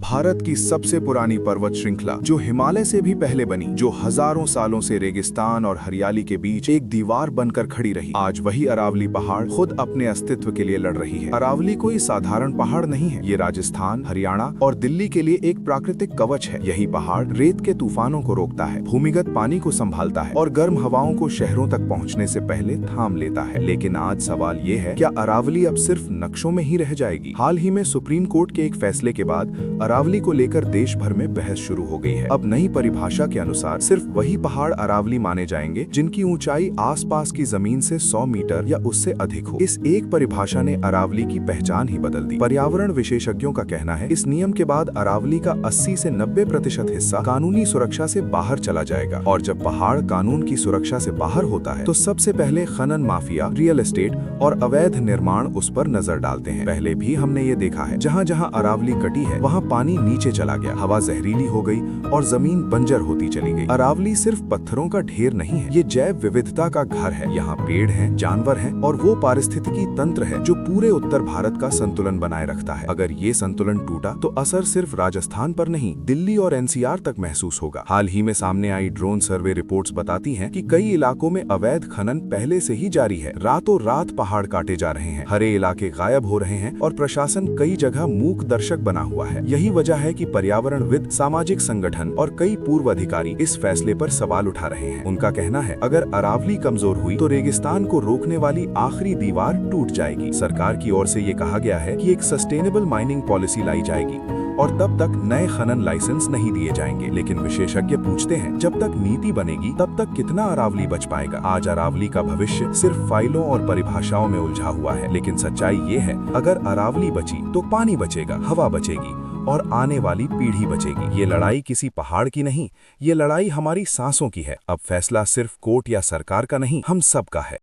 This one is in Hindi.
भारत की सबसे पुरानी पर्वत श्रृंखला जो हिमालय से भी पहले बनी, जो हजारों सालों से रेगिस्तान और हरियाली के बीच एक दीवार बनकर खड़ी रही, आज वही अरावली पहाड़ खुद अपने अस्तित्व के लिए लड़ रही है। अरावली कोई साधारण पहाड़ नहीं है, ये राजस्थान, हरियाणा और दिल्ली के लिए एक प्राकृतिक कवच है। यही पहाड़ रेत के तूफानों को रोकता है, भूमिगत पानी को संभालता है और गर्म हवाओं को शहरों तक पहुँचने से पहले थाम लेता है। लेकिन आज सवाल ये है, क्या अरावली अब सिर्फ नक्शों में ही रह जाएगी? हाल ही में सुप्रीम कोर्ट के एक फैसले के बाद अरावली को लेकर देश भर में बहस शुरू हो गई है। अब नई परिभाषा के अनुसार सिर्फ वही पहाड़ अरावली माने जाएंगे जिनकी ऊंचाई आसपास की जमीन से 100 मीटर या उससे अधिक हो। इस एक परिभाषा ने अरावली की पहचान ही बदल दी। पर्यावरण विशेषज्ञों का कहना है, इस नियम के बाद अरावली का 80 से 90% हिस्सा कानूनी सुरक्षा से बाहर चला जाएगा। और जब पहाड़ कानून की सुरक्षा से बाहर होता है तो सबसे पहले खनन माफिया, रियल एस्टेट और अवैध निर्माण उस पर नजर डालते हैं। पहले भी हमने ये देखा है, जहाँ जहाँ अरावली कटी है वहाँ पानी नीचे चला गया, हवा जहरीली हो गई और जमीन बंजर होती चली गई। अरावली सिर्फ पत्थरों का ढेर नहीं है, ये जैव विविधता का घर है। यहाँ पेड़ हैं, जानवर हैं और वो पारिस्थितिकी तंत्र है जो पूरे उत्तर भारत का संतुलन बनाए रखता है। अगर ये संतुलन टूटा तो असर सिर्फ राजस्थान पर नहीं, दिल्ली और एनसीआर तक महसूस होगा। हाल ही में सामने आई ड्रोन सर्वे रिपोर्ट्स बताती हैं कि कई इलाकों में अवैध खनन पहले से ही जारी है। रातों रात पहाड़ काटे जा रहे हैं, हरे इलाके गायब हो रहे हैं और प्रशासन कई जगह मूक दर्शक बना हुआ है। यही वजह है कि पर्यावरणविद, सामाजिक संगठन और कई पूर्व अधिकारी इस फैसले पर सवाल उठा रहे हैं। उनका कहना है, अगर अरावली कमजोर हुई तो रेगिस्तान को रोकने वाली आखिरी दीवार टूट जाएगी। सरकार की ओर से ये कहा गया है कि एक सस्टेनेबल माइनिंग पॉलिसी लाई जाएगी और तब तक नए खनन लाइसेंस नहीं दिए जाएंगे। लेकिन विशेषज्ञ पूछते हैं, जब तक नीति बनेगी तब तक कितना अरावली बच पाएगा? आज अरावली का भविष्य सिर्फ फाइलों और परिभाषाओं में उलझा हुआ है, लेकिन सच्चाई ये है, अगर अरावली बची तो पानी बचेगा, हवा बचेगी और आने वाली पीढ़ी बचेगी। ये लड़ाई किसी पहाड़ की नहीं, ये लड़ाई हमारी सांसों की है। अब फैसला सिर्फ कोर्ट या सरकार का नहीं, हम सब का है।